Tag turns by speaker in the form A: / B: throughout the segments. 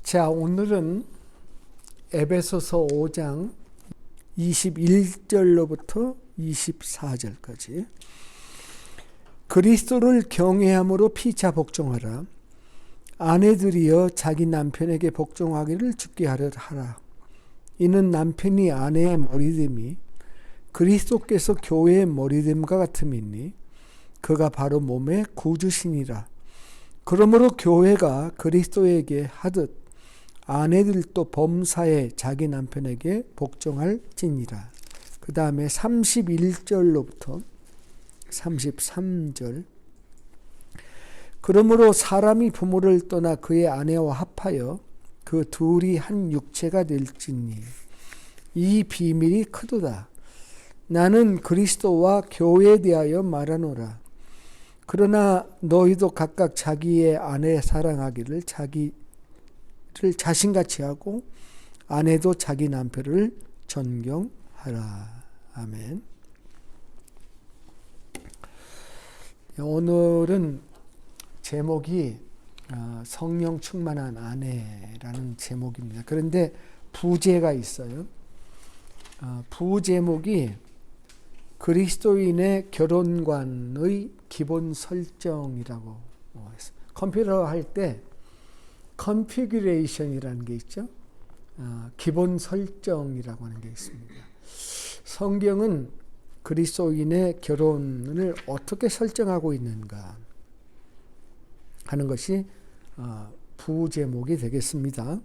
A: 자, 오늘은 에베소서 5장 21절로부터 24절까지 그리스도를 경외함으로 피차 복종하라. 아내들이여 자기 남편에게 복종하기를 주께 하라. 이는 남편이 아내의 머리됨이 그리스도께서 교회의 머리됨과 같음이니 그가 바로 몸의 구주시니라. 그러므로 교회가 그리스도에게 하듯 아내들도 범사에 자기 남편에게 복종할지니라. 그 다음에 31절로부터 33절. 그러므로 사람이 부모를 떠나 그의 아내와 합하여 그 둘이 한 육체가 될지니 이 비밀이 크도다. 나는 그리스도와 교회에 대하여 말하노라. 그러나 너희도 각각 자기의 아내 사랑하기를 자기를 자신같이 하고 아내도 자기 남편을 존경하라. 아멘. 오늘은 제목이 성령 충만한 아내라는 제목입니다. 그런데 부제가 있어요. 부제목이 그리스도인의 결혼관의 기본 설정이라고 했어요. 컴퓨터 할 때 컨피규레이션이라는 게 있죠. 기본 설정이라고 하는 게 있습니다. 성경은 그리스도인의 결혼을 어떻게 설정하고 있는가 하는 것이 부제목이 되겠습니다.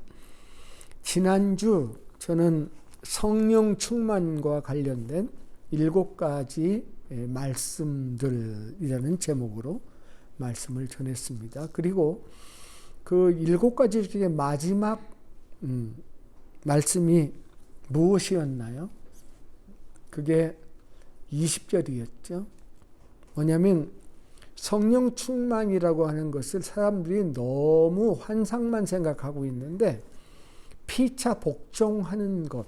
A: 지난주 저는 성령 충만과 관련된 7가지 말씀들이라는 제목으로 말씀을 전했습니다. 그리고 그 7가지 중에 마지막 말씀이 무엇이었나요? 그게 20절이었죠. 뭐냐면 성령 충만이라고 하는 것을 사람들이 너무 환상만 생각하고 있는데 피차 복종하는 것,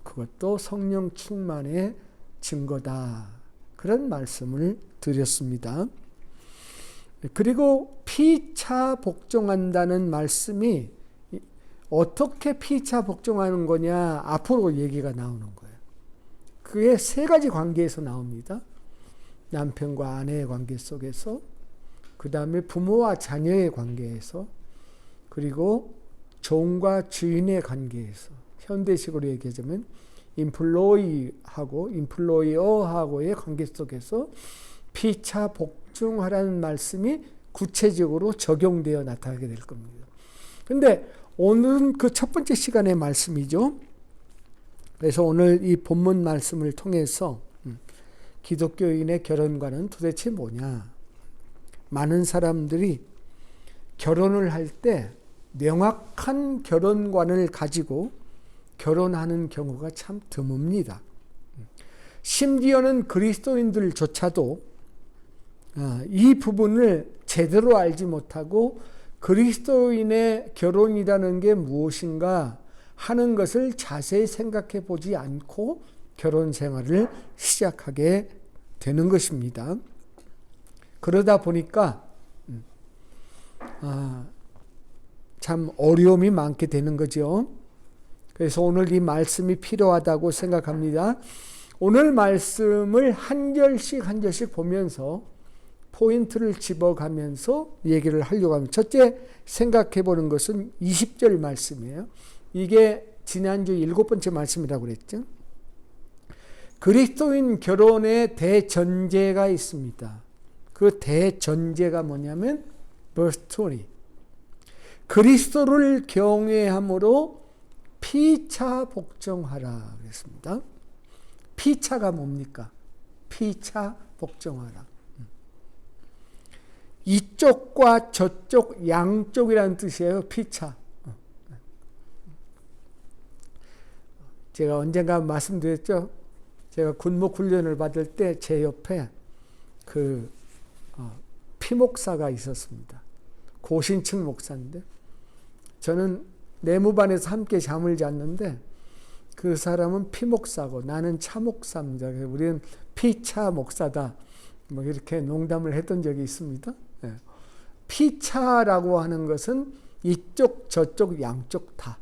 A: 그것도 성령 충만의 증거다. 그런 말씀을 드렸습니다. 그리고 피차 복종한다는 말씀이 어떻게 피차 복종하는 거냐 앞으로 얘기가 나오는 거예요. 그게 3가지 관계에서 나옵니다. 남편과 아내의 관계 속에서, 그 다음에 부모와 자녀의 관계에서, 그리고 종과 주인의 관계에서, 현대식으로 얘기하자면 인플로이하고 인플로이어하고의 관계 속에서 피차 복종하라는 말씀이 구체적으로 적용되어 나타나게 될 겁니다. 그런데 오늘은 그 첫 번째 시간의 말씀이죠. 그래서 오늘 이 본문 말씀을 통해서 기독교인의 결혼관은 도대체 뭐냐? 많은 사람들이 결혼을 할 때 명확한 결혼관을 가지고 결혼하는 경우가 참 드뭅니다. 심지어는 그리스도인들조차도 이 부분을 제대로 알지 못하고 그리스도인의 결혼이라는 게 무엇인가 하는 것을 자세히 생각해 보지 않고 결혼 생활을 시작하게 되는 것입니다. 그러다 보니까 참 어려움이 많게 되는 거죠. 그래서 오늘 이 말씀이 필요하다고 생각합니다. 오늘 말씀을 한 절씩 보면서 포인트를 집어가면서 얘기를 하려고 합니다. 첫째 생각해 보는 것은 20절 말씀이에요. 이게 지난주 7번째 말씀이라고 그랬죠. 그리스도인 결혼의 대전제가 있습니다. 그 대전제가 뭐냐면 verse 20. 그리스도를 경외함으로 피차 복종하라 그랬습니다. 피차가 뭡니까? 피차 복종하라. 이쪽과 저쪽 양쪽이라는 뜻이에요. 피차. 제가 언젠가 말씀드렸죠. 제가 군목 훈련을 받을 때 제 옆에 그 피목사가 있었습니다. 고신층 목사인데 저는 내무반에서 함께 잠을 잤는데 그 사람은 피목사고 나는 차목사입니다. 우리는 피차 목사다. 뭐 이렇게 농담을 했던 적이 있습니다. 피차라고 하는 것은 이쪽 저쪽 양쪽 다.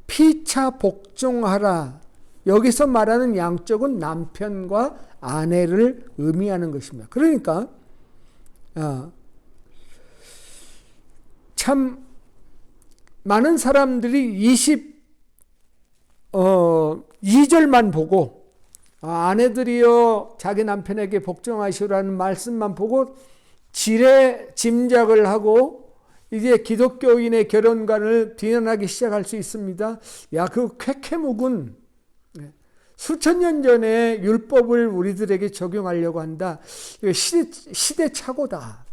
A: 피차 복종하라. 여기서 말하는 양쪽은 남편과 아내를 의미하는 것입니다. 그러니까 참 많은 사람들이 22절만 보고 아내들이여 자기 남편에게 복종하시라는 말씀만 보고 지레 짐작을 하고 이제 기독교인의 결혼관을 비난하기 시작할 수 있습니다. 야, 그 쾌쾌묵은 수천 년 전에 율법을 우리들에게 적용하려고 한다. 시대착오다.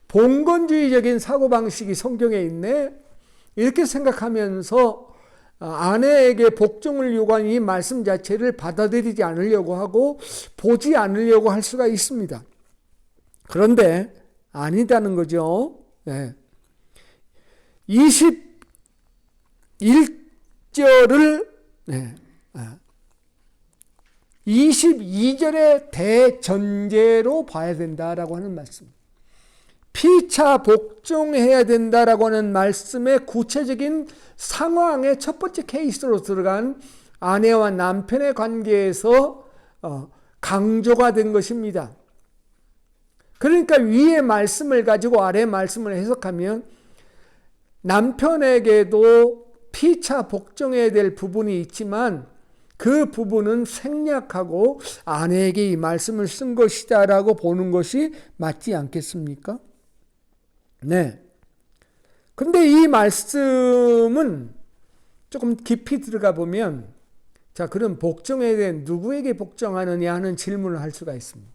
A: 봉건주의적인 사고방식이 성경에 있네. 이렇게 생각하면서 아내에게 복종을 요구하는 이 말씀 자체를 받아들이지 않으려고 하고 보지 않으려고 할 수가 있습니다. 그런데 아니다는 거죠. 21절을 22절의 대전제로 봐야 된다라고 하는 말씀. 피차 복종해야 된다라고 하는 말씀의 구체적인 상황의 첫 번째 케이스로 들어간 아내와 남편의 관계에서 강조가 된 것입니다. 그러니까 위의 말씀을 가지고 아래 말씀을 해석하면 남편에게도 피차 복종해야 될 부분이 있지만 그 부분은 생략하고 아내에게 이 말씀을 쓴 것이다라고 보는 것이 맞지 않겠습니까? 네. 근데 이 말씀은 조금 깊이 들어가 보면 자, 그럼 복종에 대해 누구에게 복종하느냐 하는 질문을 할 수가 있습니다.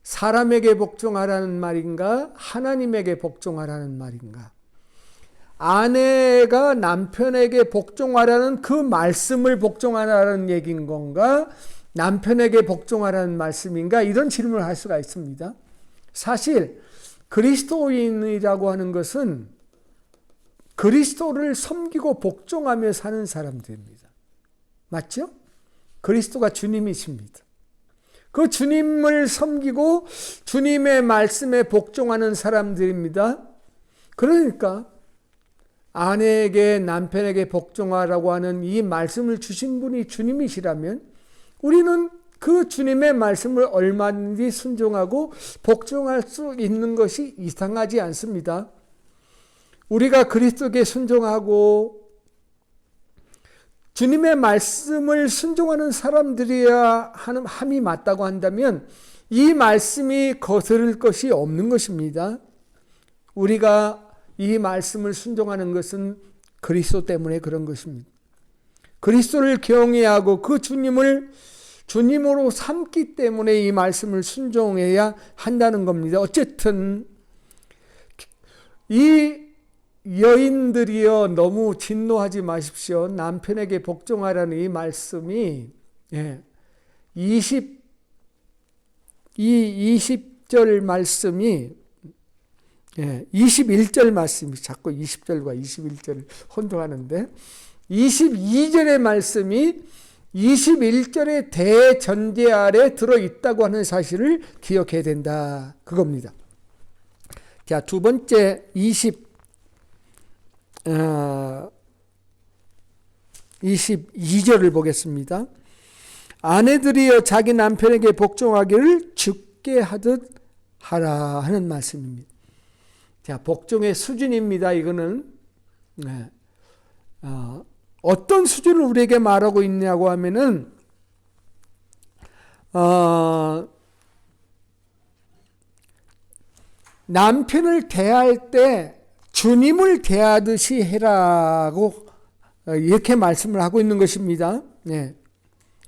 A: 사람에게 복종하라는 말인가? 하나님에게 복종하라는 말인가? 아내가 남편에게 복종하라는 그 말씀을 복종하라는 얘기인 건가? 남편에게 복종하라는 말씀인가? 이런 질문을 할 수가 있습니다. 사실 그리스도인이라고 하는 것은 그리스도를 섬기고 복종하며 사는 사람들입니다. 맞죠? 그리스도가 주님이십니다. 그 주님을 섬기고 주님의 말씀에 복종하는 사람들입니다. 그러니까 아내에게 남편에게 복종하라고 하는 이 말씀을 주신 분이 주님이시라면 우리는 그 주님의 말씀을 얼마든지 순종하고 복종할 수 있는 것이 이상하지 않습니다. 우리가 그리스도께 순종하고 주님의 말씀을 순종하는 사람들이야 함이 맞다고 한다면 이 말씀이 거스를 것이 없는 것입니다. 우리가 이 말씀을 순종하는 것은 그리스도 때문에 그런 것입니다. 그리스도를 경외하고 그 주님을 주님으로 삼기 때문에 이 말씀을 순종해야 한다는 겁니다. 어쨌든 이 여인들이여 너무 진노하지 마십시오. 남편에게 복종하라는 이 말씀이 20절 말씀이 21절 말씀이 자꾸 20절과 21절을 혼동하는데 22절의 말씀이 21절의 대전제 아래 들어있다고 하는 사실을 기억해야 된다. 그겁니다. 자, 두 번째 22절을 보겠습니다. 아내들이여 자기 남편에게 복종하기를 주께 하듯 하라 하는 말씀입니다. 자, 복종의 수준입니다. 이거는 어떤 수준을 우리에게 말하고 있냐고 하면은 남편을 대할 때 주님을 대하듯이 해라고 이렇게 말씀을 하고 있는 것입니다. 네.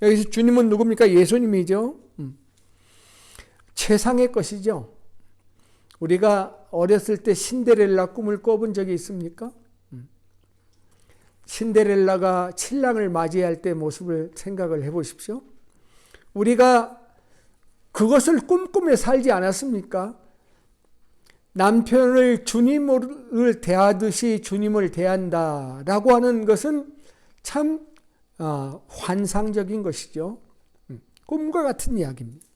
A: 여기서 주님은 누굽니까? 예수님이죠. 최상의 것이죠. 우리가 어렸을 때 신데렐라 꿈을 꿔본 적이 있습니까? 신데렐라가 신랑을 맞이할 때 모습을 생각을 해보십시오. 우리가 그것을 꿈꾸며 살지 않았습니까? 남편을 주님을 대하듯이 주님을 대한다라고 하는 것은 참 환상적인 것이죠. 꿈과 같은 이야기입니다.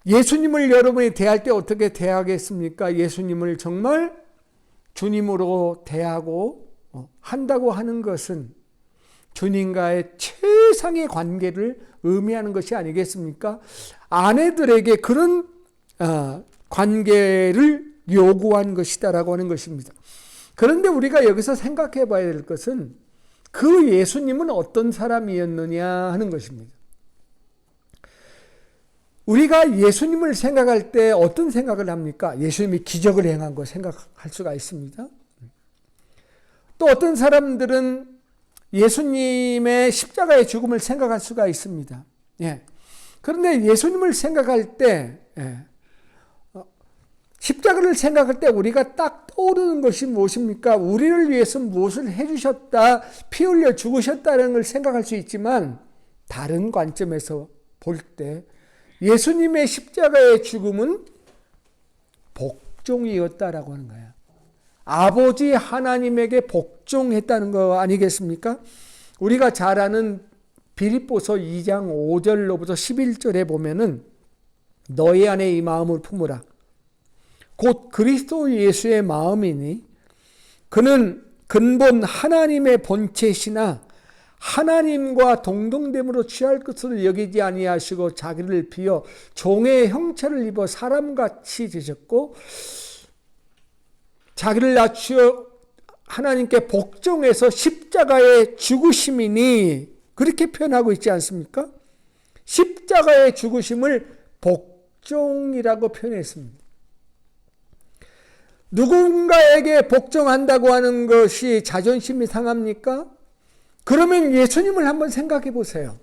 A: 예수님을 여러분이 대할 때 어떻게 대하겠습니까? 예수님을 정말 주님으로 대하고 한다고 하는 것은 주님과의 최상의 관계를 의미하는 것이 아니겠습니까? 아내들에게 그런 관계를 요구한 것이다라고 하는 것입니다. 그런데 우리가 여기서 생각해 봐야 될 것은 그 예수님은 어떤 사람이었느냐 하는 것입니다. 우리가 예수님을 생각할 때 어떤 생각을 합니까? 예수님이 기적을 행한 거 생각할 수가 있습니다. 또 어떤 사람들은 예수님의 십자가의 죽음을 생각할 수가 있습니다. 그런데 예수님을 생각할 때, 십자가를 생각할 때 우리가 딱 떠오르는 것이 무엇입니까? 우리를 위해서 무엇을 해주셨다, 피 흘려 죽으셨다는 걸 생각할 수 있지만 다른 관점에서 볼 때 예수님의 십자가의 죽음은 복종이었다라고 하는 거예요. 아버지 하나님에게 복종했다는 거 아니겠습니까? 우리가 잘 아는 빌립보서 2장 5절로부터 11절에 보면은 너희 안에 이 마음을 품으라. 곧 그리스도 예수의 마음이니 그는 근본 하나님의 본체시나 하나님과 동등됨으로 취할 것으로 여기지 아니하시고 자기를 비어 종의 형체를 입어 사람같이 되셨고 자기를 낮추어 하나님께 복종해서 십자가에 죽으심이니 그렇게 표현하고 있지 않습니까? 십자가의 죽으심을 복종이라고 표현했습니다. 누군가에게 복종한다고 하는 것이 자존심이 상합니까? 그러면 예수님을 한번 생각해 보세요.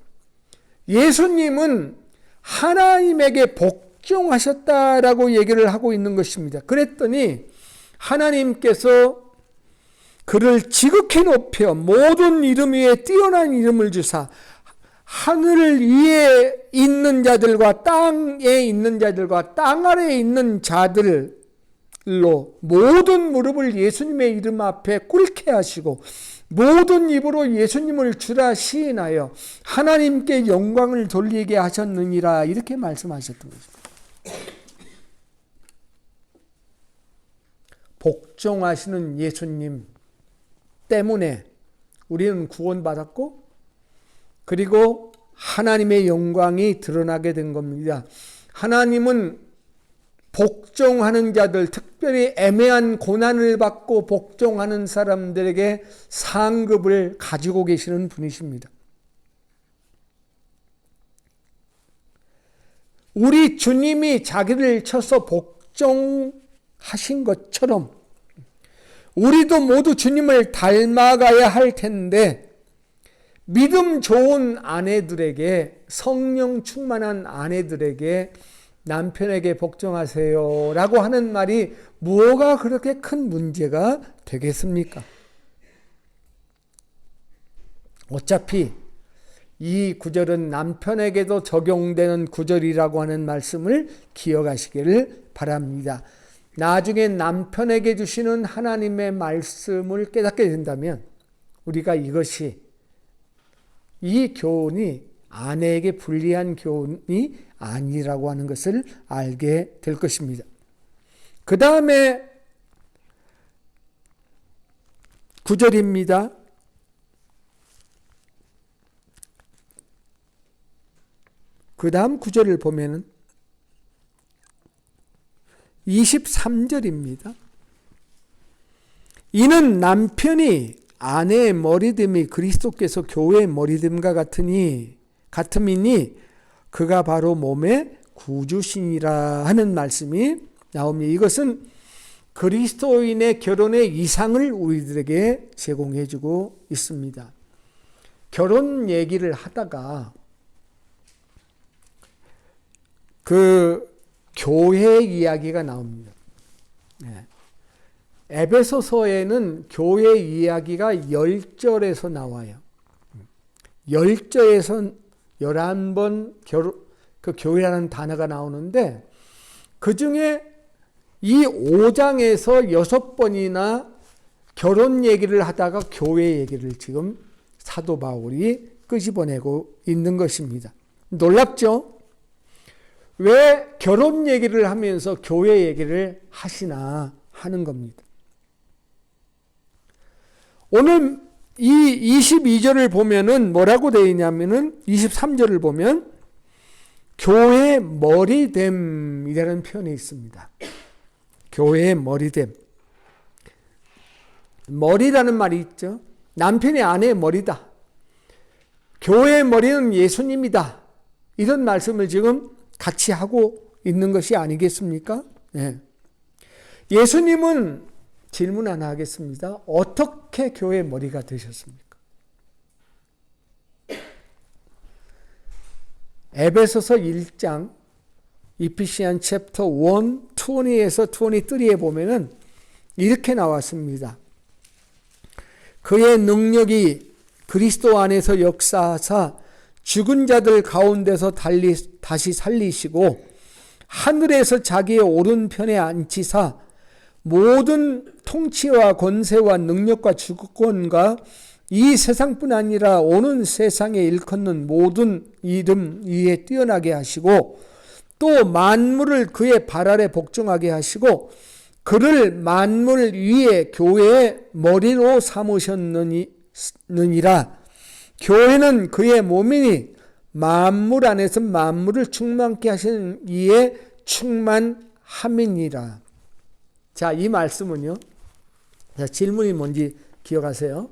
A: 예수님은 하나님에게 복종하셨다라고 얘기를 하고 있는 것입니다. 그랬더니 하나님께서 그를 지극히 높여 모든 이름 위에 뛰어난 이름을 주사 하늘 위에 있는 자들과 땅에 있는 자들과 땅 아래에 있는 자들로 모든 무릎을 예수님의 이름 앞에 꿇게 하시고 모든 입으로 예수님을 주라 시인하여 하나님께 영광을 돌리게 하셨느니라 이렇게 말씀하셨던 것입니다. 복종하시는 예수님 때문에 우리는 구원받았고 그리고 하나님의 영광이 드러나게 된 겁니다. 하나님은 복종하는 자들, 특별히 애매한 고난을 받고 복종하는 사람들에게 상급을 가지고 계시는 분이십니다. 우리 주님이 자기를 쳐서 복종하신 것처럼 우리도 모두 주님을 닮아가야 할 텐데 믿음 좋은 아내들에게 성령 충만한 아내들에게 남편에게 복종하세요 라고 하는 말이 뭐가 그렇게 큰 문제가 되겠습니까? 어차피 이 구절은 남편에게도 적용되는 구절이라고 하는 말씀을 기억하시기를 바랍니다. 나중에 남편에게 주시는 하나님의 말씀을 깨닫게 된다면 우리가 이 교훈이 아내에게 불리한 교훈이 아니라고 하는 것을 알게 될 것입니다. 그 다음에 9절입니다. 그 다음 9절을 보면은 23절입니다. 이는 남편이 아내의 머리됨이 그리스도께서 교회의 머리됨과 같음이니 그가 바로 몸의 구주시니라 하는 말씀이 나옵니다. 이것은 그리스도인의 결혼의 이상을 우리들에게 제공해 주고 있습니다. 결혼 얘기를 하다가 그 교회 이야기가 나옵니다. 에베소서에는 교회 이야기가 10절에서 나와요. 10절에서 11번 그 교회라는 단어가 나오는데 그 중에 이 5장에서 6번이나 결혼 얘기를 하다가 교회 얘기를 지금 사도 바울이 끄집어내고 있는 것입니다. 놀랍죠? 왜 결혼 얘기를 하면서 교회 얘기를 하시나 하는 겁니다. 오늘 이 22절을 보면은 뭐라고 되어 있냐면은 23절을 보면 교회 머리됨이라는 표현이 있습니다. 교회의 머리됨. 머리라는 말이 있죠. 남편이 아내의 머리다. 교회의 머리는 예수님이다. 이런 말씀을 지금 같이 하고 있는 것이 아니겠습니까? 네. 예수님은 질문 하나 하겠습니다. 어떻게 교회의 머리가 되셨습니까? 에베소서 1장 Ephesians chapter 1, 20에서 23에 보면은 이렇게 나왔습니다. 그의 능력이 그리스도 안에서 역사하사 죽은 자들 가운데서 다시 살리시고 하늘에서 자기의 오른편에 앉히사 모든 통치와 권세와 능력과 주권과 이 세상뿐 아니라 오는 세상에 일컫는 모든 이름 위에 뛰어나게 하시고 또 만물을 그의 발 아래 복종하게 하시고 그를 만물 위에 교회의 머리로 삼으셨느니라. 교회는 그의 몸이니 만물 안에서 만물을 충만케 하시는 이에 충만함이니라. 자, 이 말씀은요. 자, 질문이 뭔지 기억하세요.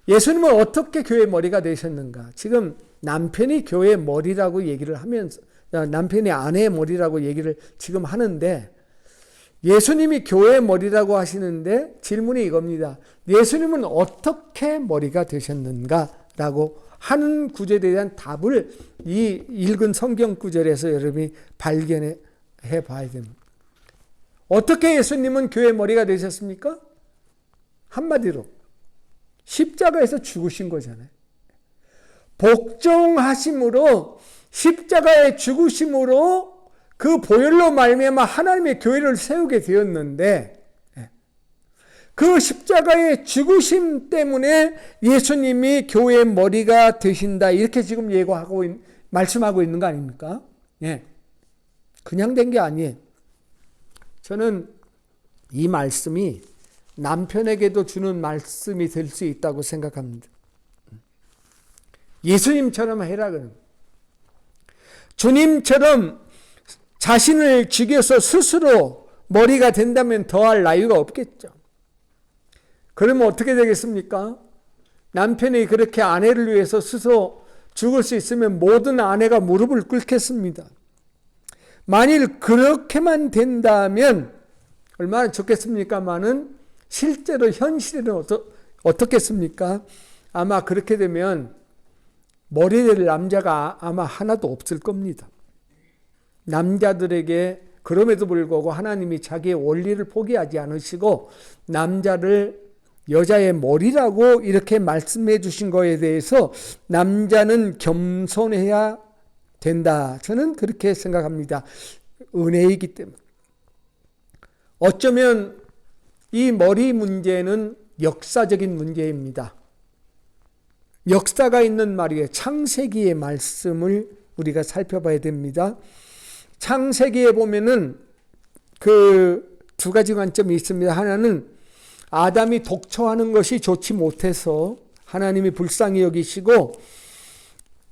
A: 예수님은 어떻게 교회의 머리가 되셨는가? 지금 남편이 교회의 머리라고 얘기를 하면서 남편이 아내의 머리라고 얘기를 지금 하는데 예수님이 교회의 머리라고 하시는데 질문이 이겁니다. 예수님은 어떻게 머리가 되셨는가라고 하는 구절에 대한 답을 이 읽은 성경 구절에서 여러분이 발견해 봐야 됩니다. 어떻게 예수님은 교회의 머리가 되셨습니까? 한마디로 십자가에서 죽으신 거잖아요. 복종하심으로 십자가의 죽으심으로 그 보혈로 말미암아 하나님의 교회를 세우게 되었는데 그 십자가의 죽으심 때문에 예수님이 교회의 머리가 되신다 이렇게 지금 예고하고 말씀하고 있는 거 아닙니까? 예. 그냥 된 게 아니에요. 저는 이 말씀이 남편에게도 주는 말씀이 될 수 있다고 생각합니다. 예수님처럼 해라 그러는 주님처럼 자신을 죽여서 스스로 머리가 된다면 더할 나위가 없겠죠. 그러면 어떻게 되겠습니까? 남편이 그렇게 아내를 위해서 스스로 죽을 수 있으면 모든 아내가 무릎을 꿇겠습니다. 만일 그렇게만 된다면 얼마나 좋겠습니까마는 실제로 현실은 어떻겠습니까? 아마 그렇게 되면 머리 될 남자가 아마 하나도 없을 겁니다. 남자들에게 그럼에도 불구하고 하나님이 자기의 원리를 포기하지 않으시고 남자를 여자의 머리라고 이렇게 말씀해 주신 거에 대해서 남자는 겸손해야 된다. 저는 그렇게 생각합니다. 은혜이기 때문에. 어쩌면 이 머리 문제는 역사적인 문제입니다. 역사가 있는 말이에요. 창세기의 말씀을 우리가 살펴봐야 됩니다. 창세기에 보면은 그 두 가지 관점이 있습니다. 하나는 아담이 독초하는 것이 좋지 못해서 하나님이 불쌍히 여기시고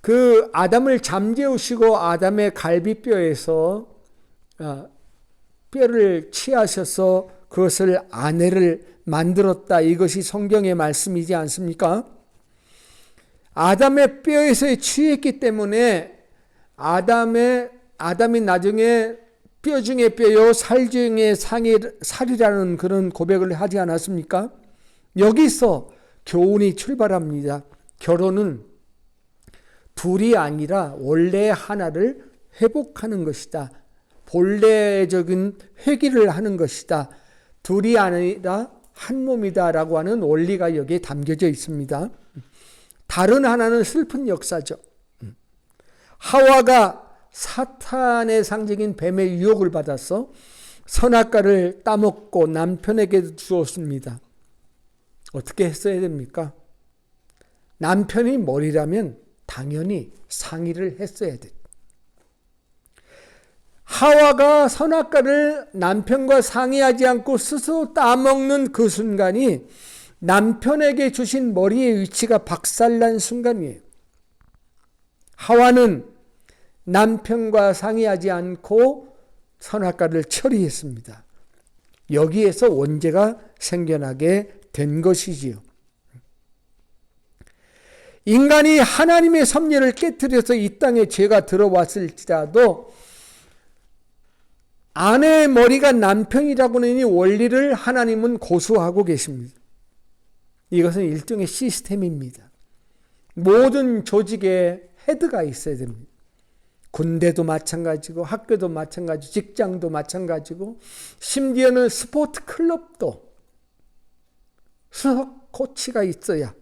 A: 그 아담을 잠재우시고 아담의 갈비뼈에서 뼈를 취하셔서 그것을 아내를 만들었다. 이것이 성경의 말씀이지 않습니까? 아담의 뼈에서 취했기 때문에 아담이 나중에 뼈 중에 뼈요 살 중에 살이라는 그런 고백을 하지 않았습니까? 여기서 교훈이 출발합니다. 결혼은 둘이 아니라 원래 하나를 회복하는 것이다. 본래적인 회귀를 하는 것이다. 둘이 아니라 한 몸이다라고 하는 원리가 여기에 담겨져 있습니다. 다른 하나는 슬픈 역사죠. 하와가 사탄의 상징인 뱀의 유혹을 받아서 선악과를 따먹고 남편에게 주었습니다. 어떻게 했어야 됩니까? 남편이 머리라면 당연히 상의를 했어야 돼. 하와가 선악과를 남편과 상의하지 않고 스스로 따먹는 그 순간이 남편에게 주신 머리의 위치가 박살난 순간이에요. 하와는 남편과 상의하지 않고 선악과를 처리했습니다. 여기에서 원죄가 생겨나게 된 것이지요. 인간이 하나님의 섭리를 깨뜨려서 이 땅에 죄가 들어왔을지라도 아내의 머리가 남편이라고 하는 이 원리를 하나님은 고수하고 계십니다. 이것은 일종의 시스템입니다. 모든 조직에 헤드가 있어야 됩니다. 군대도 마찬가지고 학교도 마찬가지고 직장도 마찬가지고 심지어는 스포츠 클럽도 수석 코치가 있어야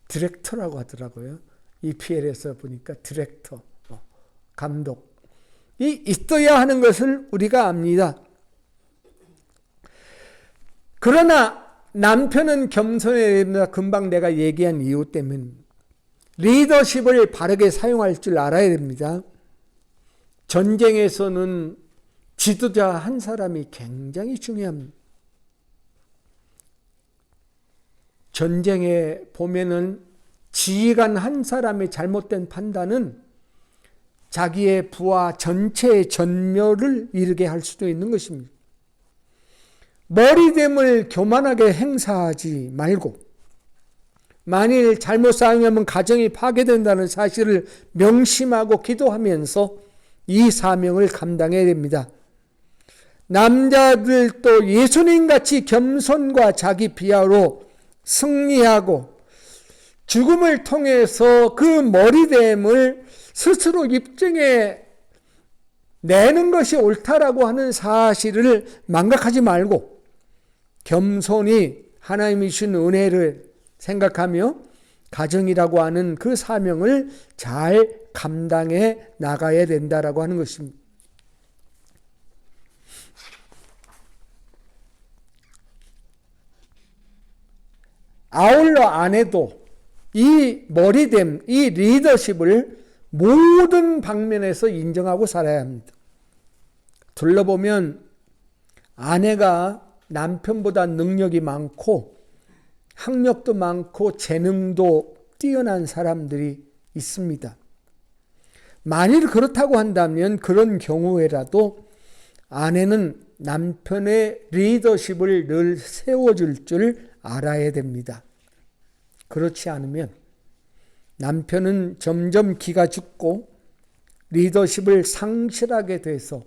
A: 디렉터라고 하더라고요. EPL에서 보니까 디렉터, 감독이 있어야 하는 것을 우리가 압니다. 그러나 남편은 겸손해야 됩니다. 금방 내가 얘기한 이유 때문에 리더십을 바르게 사용할 줄 알아야 됩니다. 전쟁에서는 지도자 한 사람이 굉장히 중요합니다. 전쟁에 보면은 지휘관 한 사람의 잘못된 판단은 자기의 부하 전체의 전멸을 이르게 할 수도 있는 것입니다. 머리됨을 교만하게 행사하지 말고 만일 잘못 사용하면 가정이 파괴된다는 사실을 명심하고 기도하면서 이 사명을 감당해야 됩니다. 남자들도 예수님같이 겸손과 자기 비하로 승리하고 죽음을 통해서 그 머리됨을 스스로 입증해 내는 것이 옳다라고 하는 사실을 망각하지 말고 겸손히 하나님이 주신 은혜를 생각하며 가정이라고 하는 그 사명을 잘 감당해 나가야 된다라고 하는 것입니다. 아울러 아내도 이 머리됨, 이 리더십을 모든 방면에서 인정하고 살아야 합니다. 둘러보면 아내가 남편보다 능력이 많고 학력도 많고 재능도 뛰어난 사람들이 있습니다. 만일 그렇다고 한다면 그런 경우에라도 아내는 남편의 리더십을 늘 세워줄 줄 알아야 됩니다. 그렇지 않으면 남편은 점점 기가 죽고 리더십을 상실하게 돼서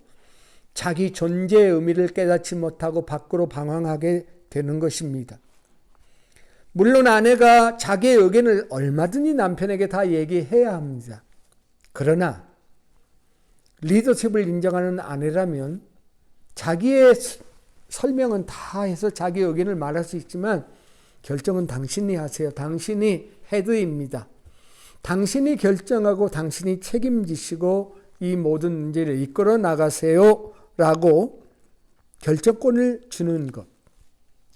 A: 자기 존재의 의미를 깨닫지 못하고 밖으로 방황하게 되는 것입니다. 물론 아내가 자기의 의견을 얼마든지 남편에게 다 얘기해야 합니다. 그러나 리더십을 인정하는 아내라면 자기의 설명은 다 해서 자기 의견을 말할 수 있지만 결정은 당신이 하세요. 당신이 헤드입니다. 당신이 결정하고 당신이 책임지시고 이 모든 문제를 이끌어 나가세요 라고 결정권을 주는 것,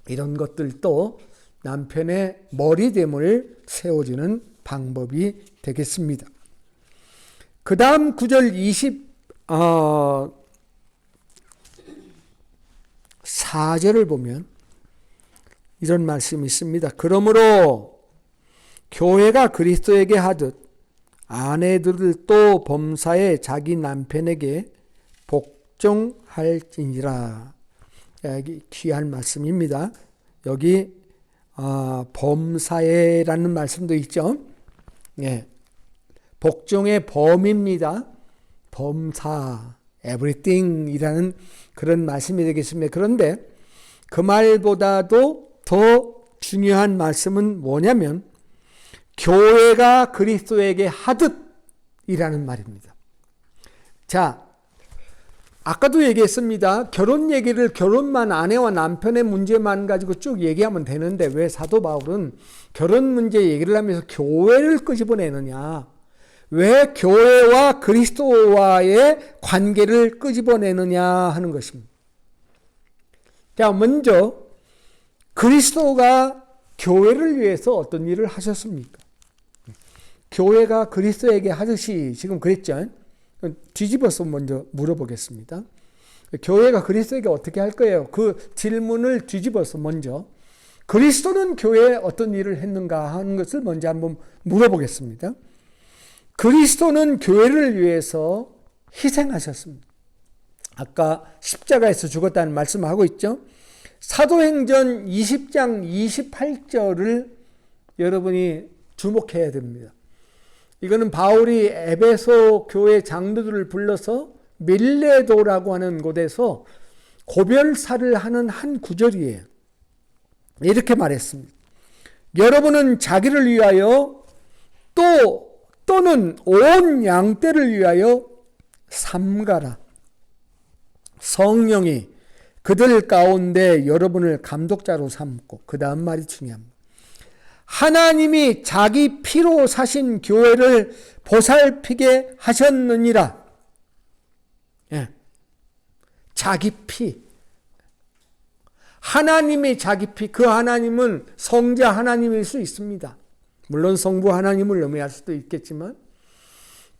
A: 이런 것들도 남편의 머리됨을 세워주는 방법이 되겠습니다. 그 다음 9절 24절을 보면 이런 말씀이 있습니다. 그러므로 교회가 그리스도에게 하듯 아내들도 범사에 자기 남편에게 복종할지니라. 여기 귀한 말씀입니다. 여기 범사에라는 말씀도 있죠. 예, 복종의 범입니다. 범사, everything이라는 그런 말씀이 되겠습니다. 그런데 그 말보다도 더 중요한 말씀은 뭐냐면 교회가 그리스도에게 하듯이라는 말입니다. 자, 아까도 얘기했습니다. 결혼 얘기를 결혼만 아내와 남편의 문제만 가지고 쭉 얘기하면 되는데 왜 사도 바울은 결혼 문제 얘기를 하면서 교회를 끄집어내느냐? 왜 교회와 그리스도와의 관계를 끄집어내느냐 하는 것입니다. 자, 먼저 그리스도가 교회를 위해서 어떤 일을 하셨습니까? 교회가 그리스도에게 하듯이 지금 그랬죠. 뒤집어서 먼저 물어보겠습니다. 교회가 그리스도에게 어떻게 할 거예요? 그 질문을 뒤집어서 먼저 그리스도는 교회에 어떤 일을 했는가 하는 것을 먼저 한번 물어보겠습니다. 그리스도는 교회를 위해서 희생하셨습니다. 아까 십자가에서 죽었다는 말씀을 하고 있죠. 사도행전 20장 28절을 여러분이 주목해야 됩니다. 이거는 바울이 에베소 교회 장로들을 불러서 밀레도라고 하는 곳에서 고별사를 하는 한 구절이에요. 이렇게 말했습니다. 여러분은 자기를 위하여 또는 온 양떼를 위하여 삼가라. 성령이 그들 가운데 여러분을 감독자로 삼고, 그 다음 말이 중요합니다. 하나님이 자기 피로 사신 교회를 보살피게 하셨느니라. 예. 자기 피. 하나님이 자기 피. 그 하나님은 성자 하나님일 수 있습니다. 물론 성부 하나님을 의미할 수도 있겠지만,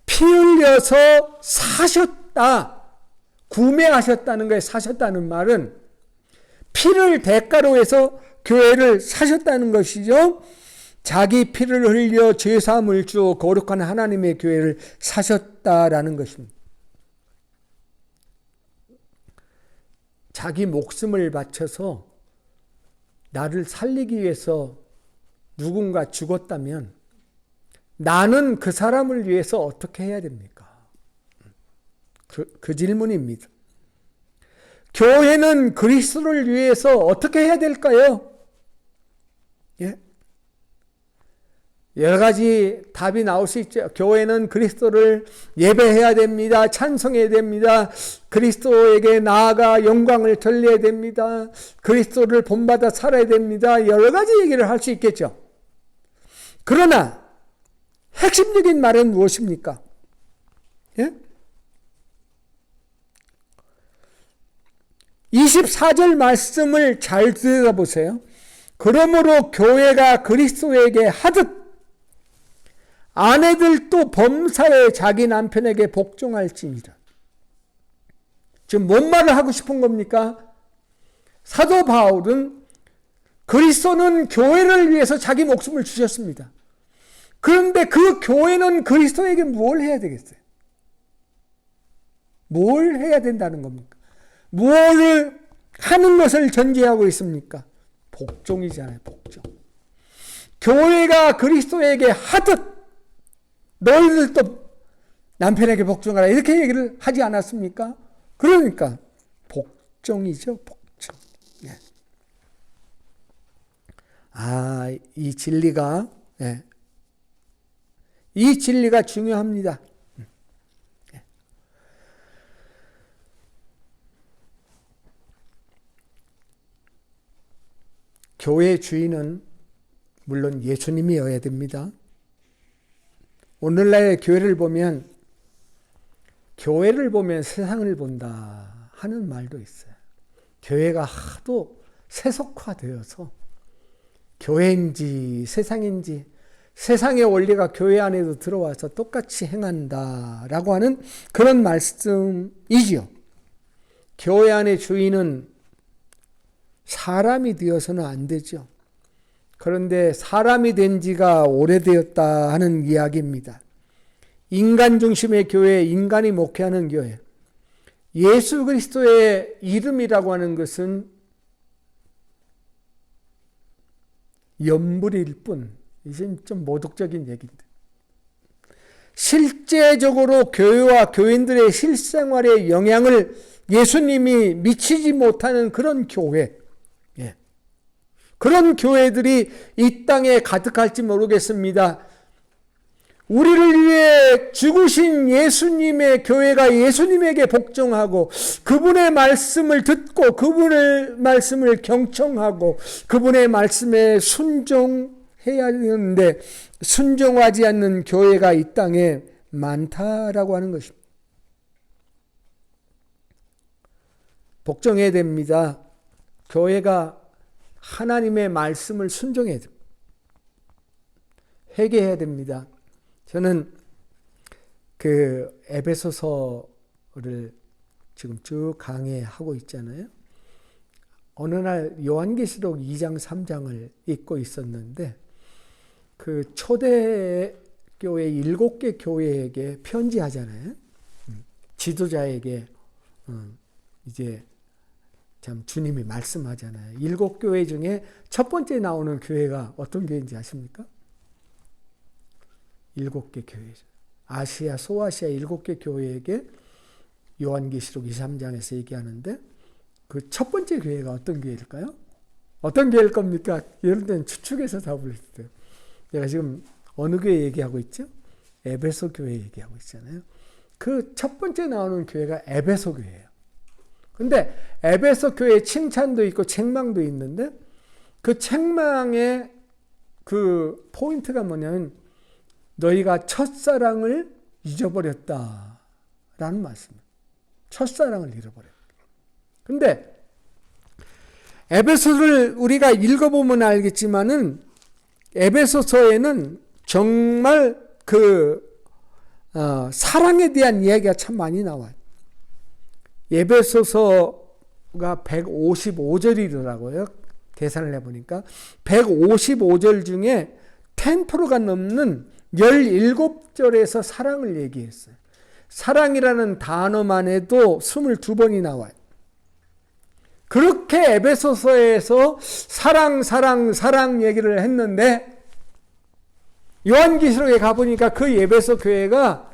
A: 피 흘려서 사셨다. 구매하셨다는 거에 사셨다는 말은 피를 대가로 해서 교회를 사셨다는 것이죠. 자기 피를 흘려 죄사함을 주어 거룩한 하나님의 교회를 사셨다라는 것입니다. 자기 목숨을 바쳐서 나를 살리기 위해서 누군가 죽었다면 나는 그 사람을 위해서 어떻게 해야 됩니까? 그 질문입니다. 교회는 그리스도를 위해서 어떻게 해야 될까요? 예? 여러 가지 답이 나올 수 있죠. 교회는 그리스도를 예배해야 됩니다. 찬송해야 됩니다. 그리스도에게 나아가 영광을 돌려야 됩니다. 그리스도를 본받아 살아야 됩니다. 여러 가지 얘기를 할 수 있겠죠. 그러나 핵심적인 말은 무엇입니까? 예? 24절 말씀을 잘 들어보세요. 그러므로 교회가 그리스도에게 하듯 아내들도 범사에 자기 남편에게 복종할지니라. 지금 뭔 말을 하고 싶은 겁니까? 사도 바울은 그리스도는 교회를 위해서 자기 목숨을 주셨습니다. 그런데 그 교회는 그리스도에게 뭘 해야 되겠어요? 뭘 해야 된다는 겁니까? 무엇을 하는 것을 전제하고 있습니까? 복종이잖아요. 복종. 교회가 그리스도에게 하듯 너희들도 남편에게 복종하라 이렇게 얘기를 하지 않았습니까? 그러니까 복종이죠. 복종. 네. 이 진리가 이 진리가 중요합니다. 교회의 주인은 물론 예수님이어야 됩니다. 오늘날의 교회를 보면 세상을 본다 하는 말도 있어요. 교회가 하도 세속화되어서 교회인지 세상인지 세상의 원리가 교회 안에도 들어와서 똑같이 행한다라고 하는 그런 말씀이지요. 교회 안의 주인은 사람이 되어서는 안 되죠. 그런데 사람이 된 지가 오래되었다 하는 이야기입니다. 인간 중심의 교회, 인간이 목회하는 교회. 예수 그리스도의 이름이라고 하는 것은 연불일 뿐. 이건 좀 모독적인 얘기인데. 실제적으로 교회와 교인들의 실생활에 영향을 예수님이 미치지 못하는 그런 교회. 그런 교회들이 이 땅에 가득할지 모르겠습니다. 우리를 위해 죽으신 예수님의 교회가 예수님에게 복종하고 그분의 말씀을 듣고 그분의 말씀을 경청하고 그분의 말씀에 순종해야 하는데 순종하지 않는 교회가 이 땅에 많다라고 하는 것입니다. 복종해야 됩니다. 교회가 하나님의 말씀을 순종해야 됩니다. 회개해야 됩니다. 저는 그 에베소서를 지금 쭉 강의하고 있잖아요. 어느 날 요한계시록 2장 3장을 읽고 있었는데 그 초대교회 7개 교회에게 편지하잖아요. 지도자에게 이제 참 주님이 말씀하잖아요. 7교회 중에 첫 번째 나오는 교회가 어떤 교회인지 아십니까? 7개 교회죠. 아시아, 소아시아 7개 교회에게 요한계시록 2, 3장에서 얘기하는데 그 첫 번째 교회가 어떤 교회일까요? 어떤 교회일 겁니까? 여러분들은 추측해서 답을 했어요. 내가 지금 어느 교회 얘기하고 있죠? 에베소 교회 얘기하고 있잖아요. 그 첫 번째 나오는 교회가 에베소 교회예요. 근데 에베소 교회에 칭찬도 있고 책망도 있는데 그 책망의 그 포인트가 뭐냐면 너희가 첫사랑을 잊어버렸다라는 말씀이에요. 첫사랑을 잃어버렸다. 근데 에베소를 우리가 읽어보면 알겠지만은 에베소서에는 정말 사랑에 대한 이야기가 참 많이 나와요. 에베소서가 155절이더라고요. 계산을 해보니까 155절 중에 10%가 넘는 17절에서 사랑을 얘기했어요. 사랑이라는 단어만 해도 22번이 나와요. 그렇게 에베소서에서 사랑 얘기를 했는데 요한계시록에 가보니까 그 에베소 교회가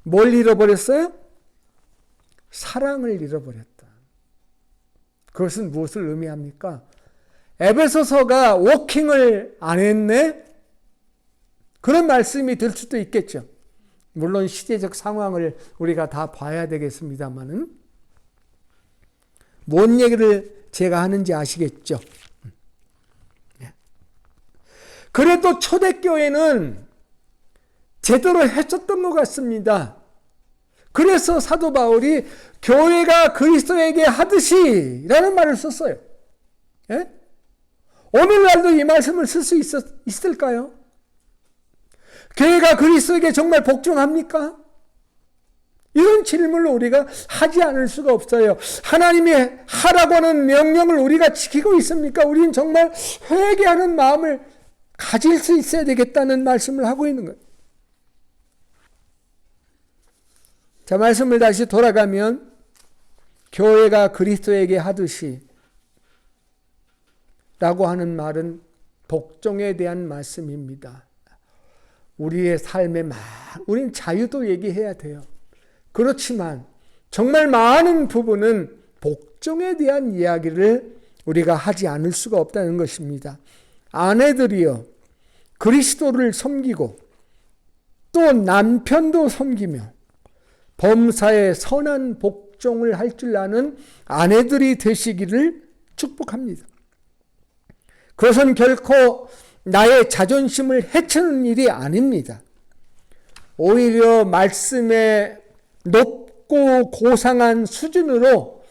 A: 뭘 잃어버렸어요? 사랑을 잃어버렸다. 그것은 무엇을 의미합니까? 에베소서가 워킹을 안 했네? 그런 말씀이 될 수도 있겠죠. 물론 시대적 상황을 우리가 다 봐야 되겠습니다만은 뭔 얘기를 제가 하는지 아시겠죠? 그래도 초대교회는 제대로 했었던 것 같습니다. 그래서 사도 바울이 교회가 그리스도에게 하듯이 라는 말을 썼어요. 예? 오늘날도 이 말씀을 쓸 수 있을까요? 교회가 그리스도에게 정말 복종합니까? 이런 질문을 우리가 하지 않을 수가 없어요. 하나님이 하라고 하는 명령을 우리가 지키고 있습니까? 우리는 정말 회개하는 마음을 가질 수 있어야 되겠다는 말씀을 하고 있는 거예요. 자, 말씀을 다시 돌아가면 교회가 그리스도에게 하듯이 라고 하는 말은 복종에 대한 말씀입니다. 우리의 삶에 우리는 자유도 얘기해야 돼요. 그렇지만 정말 많은 부분은 복종에 대한 이야기를 우리가 하지 않을 수가 없다는 것입니다. 아내들이여 그리스도를 섬기고 또 남편도 섬기며 범사에 선한 복종을 할 줄 아는 아내들이 되시기를 축복합니다. 그것은 결코 나의 자존심을 해치는 일이 아닙니다. 오히려 말씀의 높고 고상한 수준으로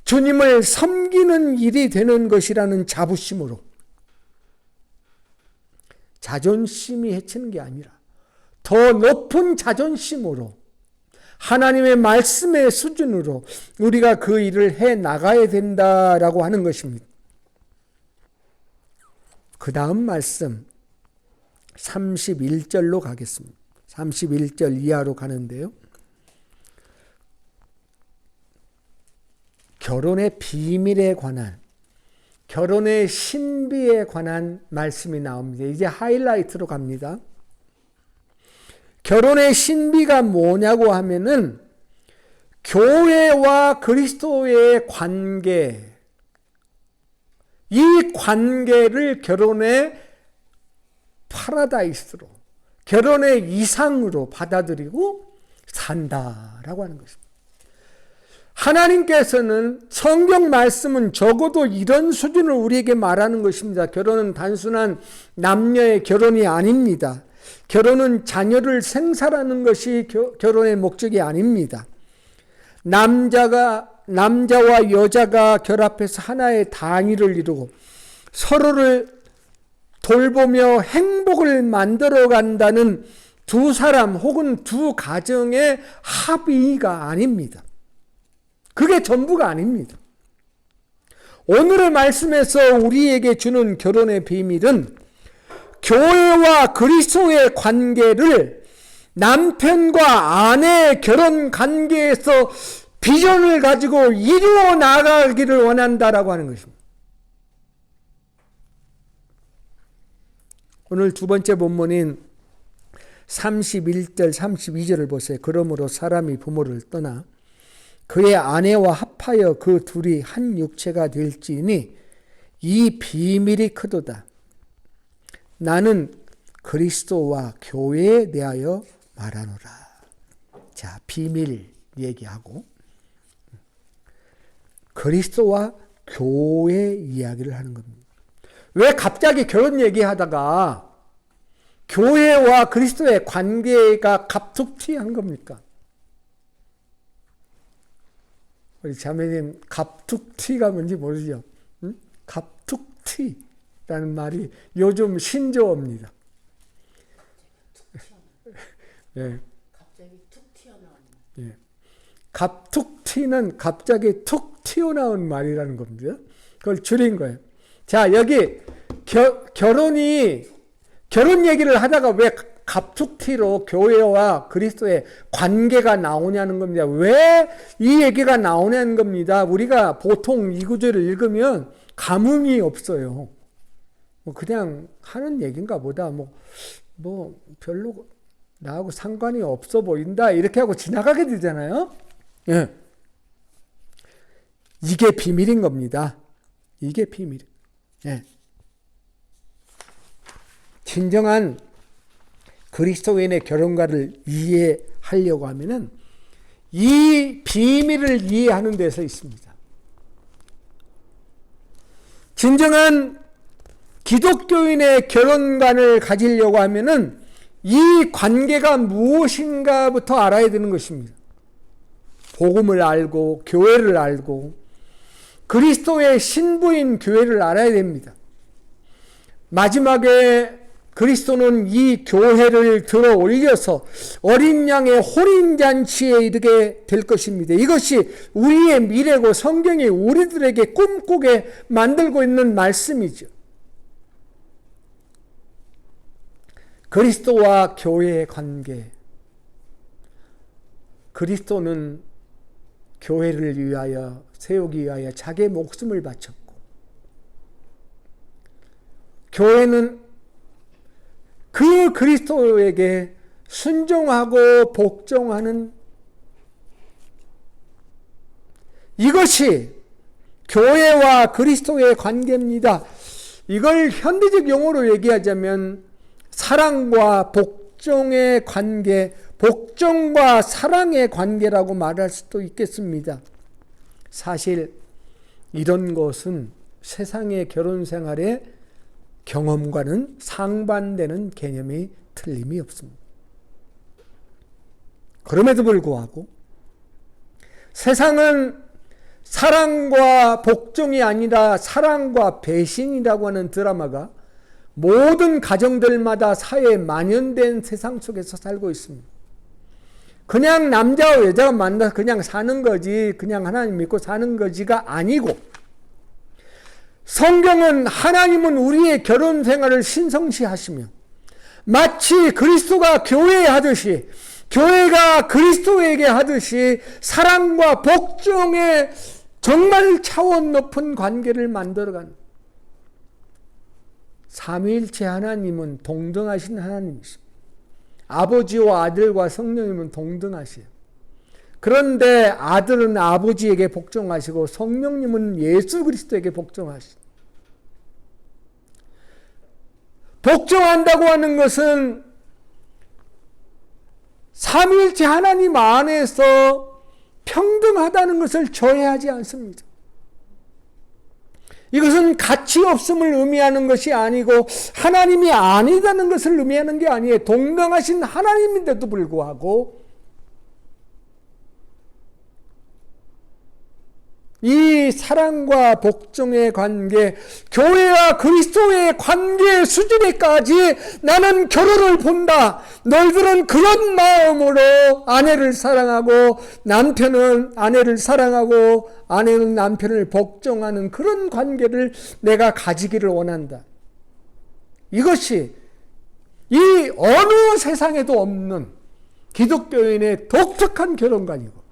A: 주님을 섬기는 일이 되는 것이라는 자부심으로, 자존심이 해치는 게 아니라 더 높은 자존심으로 하나님의 말씀의 수준으로 우리가 그 일을 해 나가야 된다라고 하는 것입니다. 그 다음 말씀 31절로 가겠습니다. 31절 이하로 가는데요. 결혼의 비밀에 관한, 결혼의 신비에 관한 말씀이 나옵니다. 이제 하이라이트로 갑니다. 결혼의 신비가 뭐냐고 하면은 교회와 그리스도의 관계, 이 관계를 결혼의 파라다이스로, 결혼의 이상으로 받아들이고 산다라고 하는 것입니다. 하나님께서는 성경 말씀은 적어도 이런 수준을 우리에게 말하는 것입니다. 결혼은 단순한 남녀의 결혼이 아닙니다. 결혼은 자녀를 생산하는 것이 결혼의 목적이 아닙니다. 남자와 여자가 결합해서 하나의 단위를 이루고 서로를 돌보며 행복을 만들어 간다는 두 사람 혹은 두 가정의 합의가 아닙니다. 그게 전부가 아닙니다. 오늘의 말씀에서 우리에게 주는 결혼의 비밀은 교회와 그리스도의 관계를 남편과 아내의 결혼 관계에서 비전을 가지고 이루어 나가기를 원한다라고 하는 것입니다. 오늘 두 번째 본문인 31절 32절을 보세요. 그러므로 사람이 부모를 떠나 그의 아내와 합하여 그 둘이 한 육체가 될지니 이 비밀이 크도다. 나는 그리스도와 교회에 대하여 말하노라. 자, 비밀 얘기하고 그리스도와 교회 이야기를 하는 겁니다. 왜 갑자기 결혼 얘기하다가 교회와 그리스도의 관계가 갑툭튀한 겁니까? 우리 자매님 갑툭튀가 뭔지 모르죠? 응? 갑툭튀라는 말이 요즘 신조어입니다. 예.
B: 갑자기 툭 튀어나오는.
A: 예. 갑툭튀는 갑자기 툭 튀어나온 말이라는 겁니다. 그걸 줄인 거예요. 자, 여기 결혼 얘기를 하다가 왜 갑툭튀로 교회와 그리스도의 관계가 나오냐는 겁니다. 왜 이 얘기가 나오냐는 겁니다. 우리가 보통 이 구절을 읽으면 감흥이 없어요. 그냥 하는 얘기인가 보다. 별로 나하고 상관이 없어 보인다. 이렇게 하고 지나가게 되잖아요. 예. 이게 비밀인 겁니다. 이게 비밀. 예. 진정한 그리스도인의 결혼과를 이해하려고 하면은 이 비밀을 이해하는 데서 있습니다. 진정한 기독교인의 결혼관을 가지려고 하면은 이 관계가 무엇인가부터 알아야 되는 것입니다. 복음을 알고 교회를 알고 그리스도의 신부인 교회를 알아야 됩니다. 마지막에 그리스도는 이 교회를 들어 올려서 어린 양의 혼인잔치에 이르게 될 것입니다. 이것이 우리의 미래고 성경이 우리들에게 꿈꾸게 만들고 있는 말씀이죠. 그리스도와 교회의 관계. 그리스도는 교회를 위하여 세우기 위하여 자기의 목숨을 바쳤고 교회는 그 그리스도에게 순종하고 복종하는 이것이 교회와 그리스도의 관계입니다. 이걸 현대적 용어로 얘기하자면 사랑과 복종의 관계, 복종과 사랑의 관계라고 말할 수도 있겠습니다. 사실 이런 것은 세상의 결혼 생활의 경험과는 상반되는 개념이 틀림이 없습니다. 그럼에도 불구하고 세상은 사랑과 복종이 아니라 사랑과 배신이라고 하는 드라마가 모든 가정들마다 사회에 만연된 세상 속에서 살고 있습니다. 그냥 남자와 여자가 만나서 그냥 사는 거지, 그냥 하나님 믿고 사는 거지가 아니고 성경은 하나님은 우리의 결혼 생활을 신성시하시며 마치 그리스도가 교회에 하듯이 교회가 그리스도에게 하듯이 사랑과 복종의 정말 차원 높은 관계를 만들어가는 삼위일체 하나님은 동등하신 하나님이십니다. 아버지와 아들과 성령님은 동등하시요. 그런데 아들은 아버지에게 복종하시고 성령님은 예수 그리스도에게 복종하시고 복종한다고 하는 것은 삼위일체 하나님 안에서 평등하다는 것을 저해하지 않습니다. 이것은 가치 없음을 의미하는 것이 아니고 하나님이 아니다는 것을 의미하는 게 아니에요. 동등하신 하나님인데도 불구하고 이 이 사랑과 복종의 관계, 교회와 그리스도의 관계 수준에까지 나는 결혼을 본다. 너희들은 그런 마음으로 아내를 사랑하고 남편은 아내를 사랑하고 아내는 남편을 복종하는 그런 관계를 내가 가지기를 원한다. 이것이 이 어느 세상에도 없는 기독교인의 독특한 결혼관이고,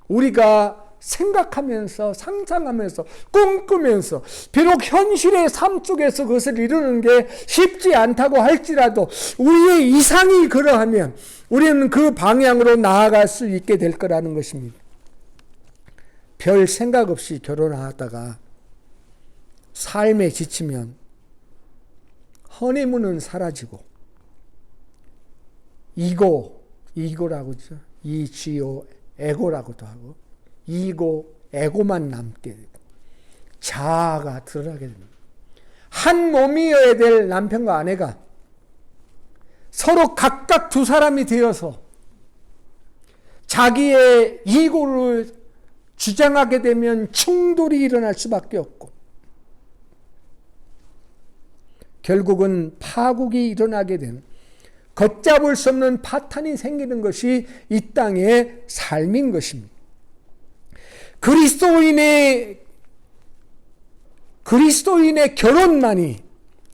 A: 우리가 생각하면서 상상하면서 꿈꾸면서 비록 현실의 삶 속에서 그것을 이루는 게 쉽지 않다고 할지라도 우리의 이상이 그러하면 우리는 그 방향으로 나아갈 수 있게 될 거라는 것입니다. 별 생각 없이 결혼하다가 삶에 지치면 허니문은 사라지고 이고라고 하죠. 이지오 에고라고도 하고 이고 에고만 남게 되고 자아가 드러나게 됩니다. 한 몸이어야 될 남편과 아내가 서로 각각 두 사람이 되어서 자기의 이고를 주장하게 되면 충돌이 일어날 수밖에 없고 결국은 파국이 일어나게 되는, 걷잡을 수 없는 파탄이 생기는 것이 이 땅의 삶인 것입니다. 그리스도인의 결혼만이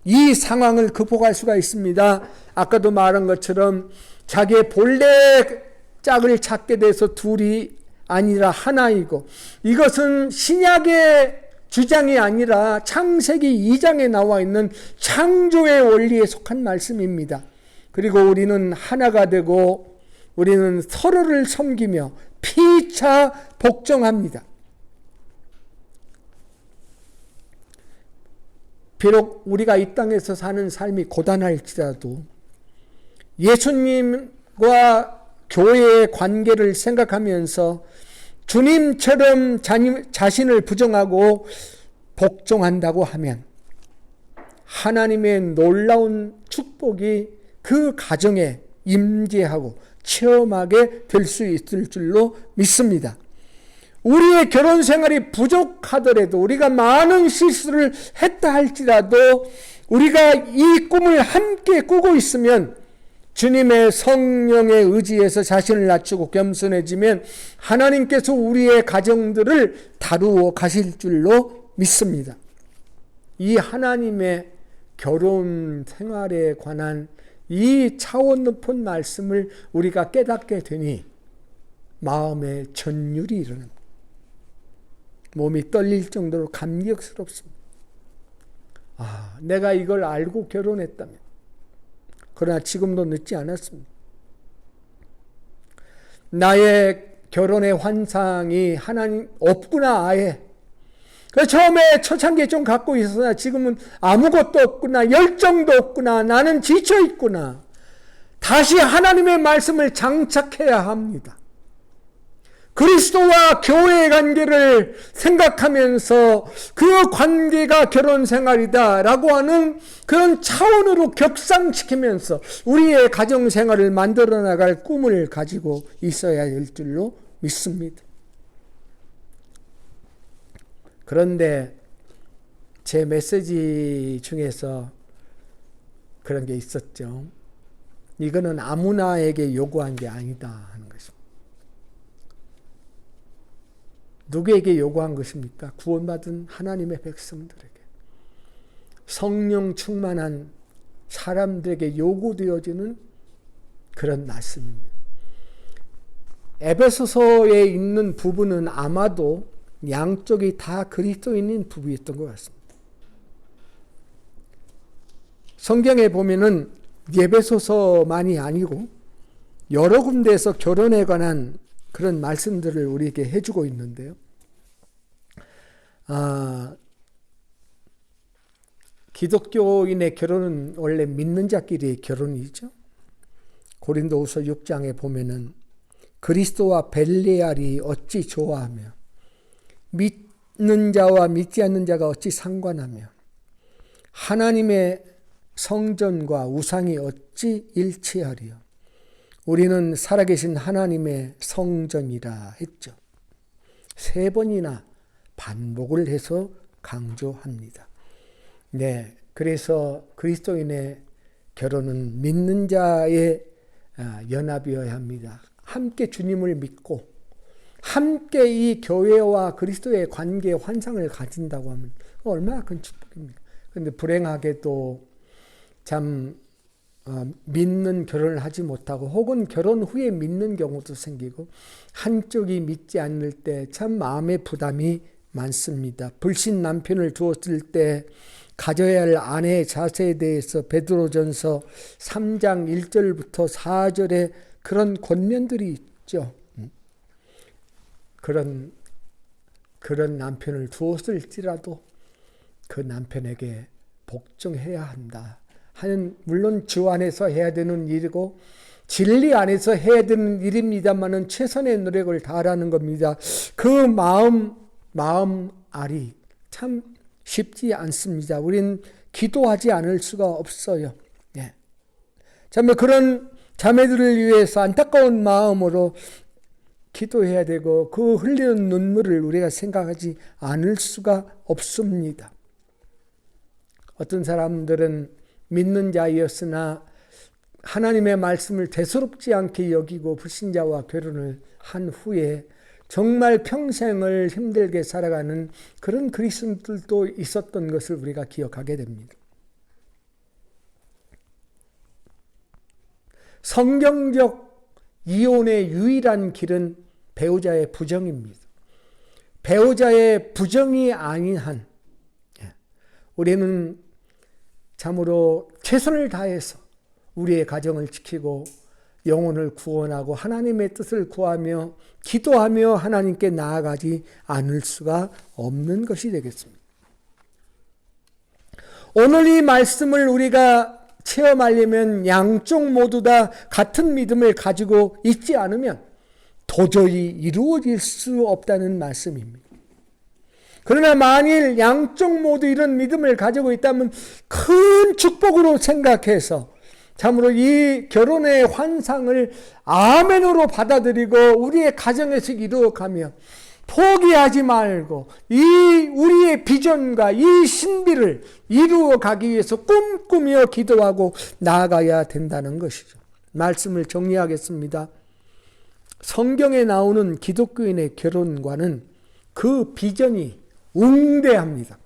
A: 이 상황을 극복할 수가 있습니다. 아까도 말한 것처럼 자기의 본래 짝을 찾게 돼서 둘이 아니라 하나이고, 이것은 신약의 주장이 아니라 창세기 2장에 나와 있는 창조의 원리에 속한 말씀입니다. 그리고 우리는 하나가 되고 우리는 서로를 섬기며 피차 복종합니다. 비록 우리가 이 땅에서 사는 삶이 고단할지라도 예수님과 교회의 관계를 생각하면서 주님처럼 자신을 부정하고 복종한다고 하면 하나님의 놀라운 축복이 그 가정에 임재하고 체험하게 될 수 있을 줄로 믿습니다. 우리의 결혼 생활이 부족하더라도, 우리가 많은 실수를 했다 할지라도 우리가 이 꿈을 함께 꾸고 있으면, 주님의 성령의 의지에서 자신을 낮추고 겸손해지면 하나님께서 우리의 가정들을 다루어 가실 줄로 믿습니다. 이 하나님의 결혼 생활에 관한 이 차원 높은 말씀을 우리가 깨닫게 되니 마음에 전율이 일어납니다. 몸이 떨릴 정도로 감격스럽습니다. 내가 이걸 알고 결혼했다면. 그러나 지금도 늦지 않았습니다. 나의 결혼의 환상이 하나님 없구나, 아예. 처음에 초창기에 좀 갖고 있었으나 지금은 아무것도 없구나, 열정도 없구나, 나는 지쳐 있구나. 다시 하나님의 말씀을 장착해야 합니다. 그리스도와 교회의 관계를 생각하면서 그 관계가 결혼 생활이다 라고 하는 그런 차원으로 격상시키면서 우리의 가정 생활을 만들어 나갈 꿈을 가지고 있어야 될 줄로 믿습니다. 그런데 제 메시지 중에서 그런 게 있었죠. 이거는 아무나에게 요구한 게 아니다 하는 것입니다. 누구에게 요구한 것입니까? 구원받은 하나님의 백성들에게, 성령 충만한 사람들에게 요구되어지는 그런 말씀입니다. 에베소서에 있는 부부는 아마도 양쪽이 다 그리스도인인 부부였던 것 같습니다. 성경에 보면은 에베소서만이 아니고 여러 군데에서 결혼에 관한 그런 말씀들을 우리에게 해주고 있는데요. 기독교인의 결혼은 원래 믿는 자끼리의 결혼이죠. 고린도후서 6장에 보면은 그리스도와 벨레알이 어찌 좋아하며 믿는 자와 믿지 않는 자가 어찌 상관하며 하나님의 성전과 우상이 어찌 일치하리요. 우리는 살아계신 하나님의 성전이라 했죠. 3번이나 반복을 해서 강조합니다. 네, 그래서 그리스도인의 결혼은 믿는 자의 연합이어야 합니다. 함께 주님을 믿고 함께 이 교회와 그리스도의 관계의 환상을 가진다고 하면 얼마나 큰 축복입니까? 그런데 불행하게도 참 믿는 결혼을 하지 못하고 혹은 결혼 후에 믿는 경우도 생기고 한쪽이 믿지 않을 때 참 마음의 부담이 많습니다. 불신 남편을 두었을 때 가져야 할 아내의 자세에 대해서 베드로전서 3장 1절부터 4절에 그런 권면들이 있죠. 그런 남편을 두었을지라도 그 남편에게 복종해야 한다 하는, 물론 주 안에서 해야 되는 일이고 진리 안에서 해야 되는 일입니다만은 최선의 노력을 다하라는 겁니다. 그 마음 알이 참 쉽지 않습니다. 우린 기도하지 않을 수가 없어요. 예. 자매, 그런 자매들을 위해서 안타까운 마음으로 기도해야 되고 그 흘리는 눈물을 우리가 생각하지 않을 수가 없습니다. 어떤 사람들은 믿는 자였으나 하나님의 말씀을 대수롭지 않게 여기고 불신자와 결혼을 한 후에 정말 평생을 힘들게 살아가는 그런 그리스도인들도 있었던 것을 우리가 기억하게 됩니다. 성경적 이혼의 유일한 길은 배우자의 부정입니다. 배우자의 부정이 아닌 한 우리는 참으로 최선을 다해서 우리의 가정을 지키고 영혼을 구원하고 하나님의 뜻을 구하며 기도하며 하나님께 나아가지 않을 수가 없는 것이 되겠습니다. 오늘 이 말씀을 우리가 체험하려면 양쪽 모두 다 같은 믿음을 가지고 있지 않으면 도저히 이루어질 수 없다는 말씀입니다. 그러나 만일 양쪽 모두 이런 믿음을 가지고 있다면 큰 축복으로 생각해서 참으로 이 결혼의 환상을 아멘으로 받아들이고 우리의 가정에서 이루어가며 포기하지 말고 이 우리의 비전과 이 신비를 이루어가기 위해서 꿈꾸며 기도하고 나아가야 된다는 것이죠. 말씀을 정리하겠습니다. 성경에 나오는 기독교인의 결혼과는 그 비전이 웅대합니다.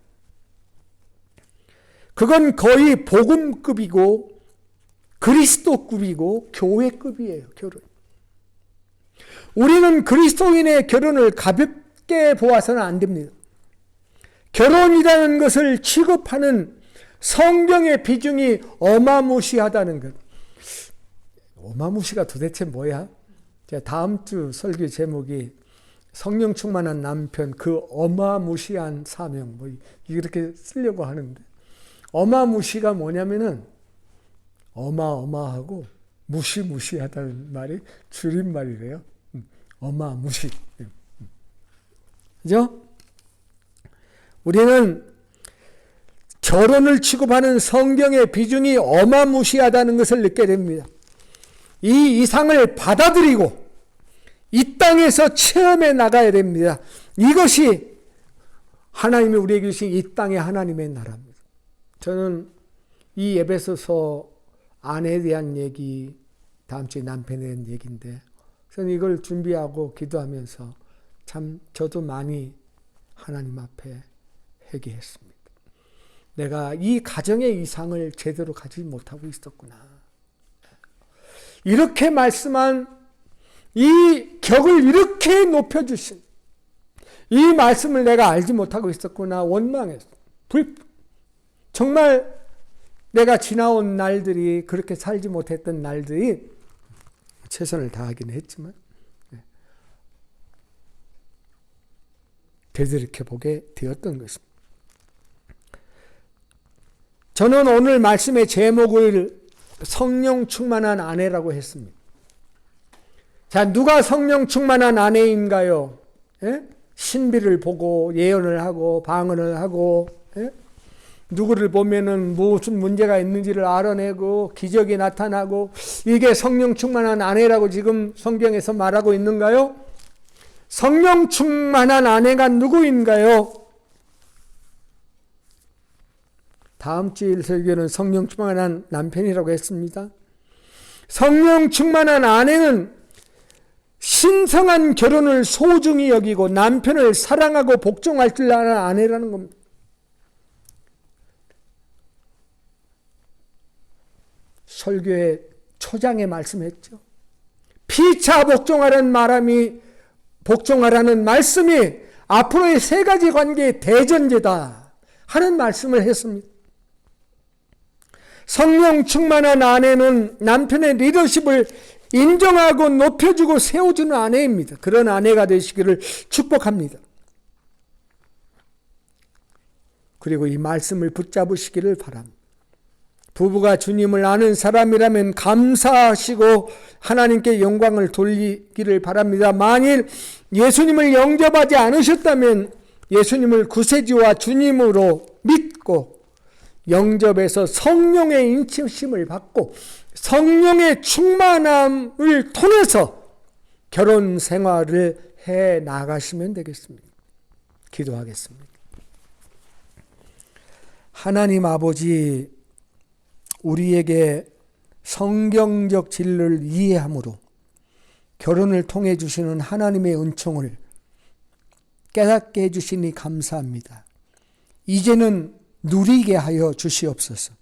A: 그건 거의 복음급이고 그리스도급이고 교회급이에요. 결혼. 우리는 그리스도인의 결혼을 가볍게 보아서는 안 됩니다. 결혼이라는 것을 취급하는 성경의 비중이 어마무시하다는 것. 어마무시가 도대체 뭐야? 제가 다음 주 설교 제목이 성령 충만한 남편, 그 어마무시한 사명, 뭐 이렇게 쓰려고 하는데, 어마무시가 뭐냐면은 어마어마하고 무시무시하다는 말이 줄임말이래요. 어마무시. 그죠? 우리는 결혼을 취급하는 성경의 비중이 어마무시하다는 것을 느끼게 됩니다. 이 이상을 받아들이고 이 땅에서 체험해 나가야 됩니다. 이것이 하나님이 우리에게 주신 이 땅의 하나님의 나라입니다. 저는 이 에베소서 아내에 대한 얘기, 다음 주에 남편에 대한 얘기인데 저는 이걸 준비하고 기도하면서 참 저도 많이 하나님 앞에 회개했습니다. 내가 이 가정의 이상을 제대로 가지지 못하고 있었구나. 이렇게 말씀한 이 격을 이렇게 높여주신 이 말씀을 내가 알지 못하고 있었구나. 원망했어. 정말 내가 지나온 날들이, 그렇게 살지 못했던 날들이 최선을 다하기는 했지만 되돌이켜보게 되었던 것입니다. 저는 오늘 말씀의 제목을 성령 충만한 아내라고 했습니다. 자, 누가 성령 충만한 아내인가요? 예? 신비를 보고 예언을 하고 방언을 하고, 예? 누구를 보면은 무슨 문제가 있는지를 알아내고 기적이 나타나고, 이게 성령 충만한 아내라고 지금 성경에서 말하고 있는가요? 성령 충만한 아내가 누구인가요? 다음 주일 설교는 성령 충만한 남편이라고 했습니다. 성령 충만한 아내는 신성한 결혼을 소중히 여기고 남편을 사랑하고 복종할 줄 아는 아내라는 겁니다. 설교의 초장에 말씀했죠. 피차 복종하라는 말씀이 앞으로의 세 가지 관계의 대전제다 하는 말씀을 했습니다. 성령 충만한 아내는 남편의 리더십을 인정하고 높여주고 세워주는 아내입니다. 그런 아내가 되시기를 축복합니다. 그리고 이 말씀을 붙잡으시기를 바랍니다. 부부가 주님을 아는 사람이라면 감사하시고 하나님께 영광을 돌리기를 바랍니다. 만일 예수님을 영접하지 않으셨다면 예수님을 구세주와 주님으로 믿고 영접해서 성령의 인치심을 받고 성령의 충만함을 통해서 결혼 생활을 해 나가시면 되겠습니다. 기도하겠습니다. 하나님 아버지, 우리에게 성경적 진리를 이해함으로 결혼을 통해 주시는 하나님의 은총을 깨닫게 해주시니 감사합니다. 이제는 누리게 하여 주시옵소서.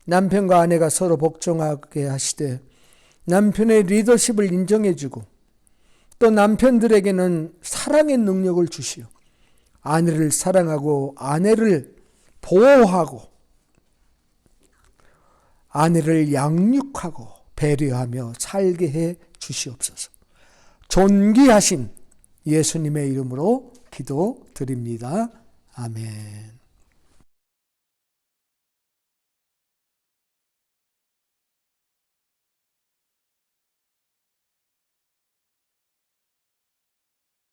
A: 남편과 아내가 서로 복종하게 하시되 남편의 리더십을 인정해주고 또 남편들에게는 사랑의 능력을 주시오. 아내를 사랑하고 아내를 보호하고 아내를 양육하고 배려하며 살게 해 주시옵소서. 존귀하신 예수님의 이름으로 기도드립니다. 아멘.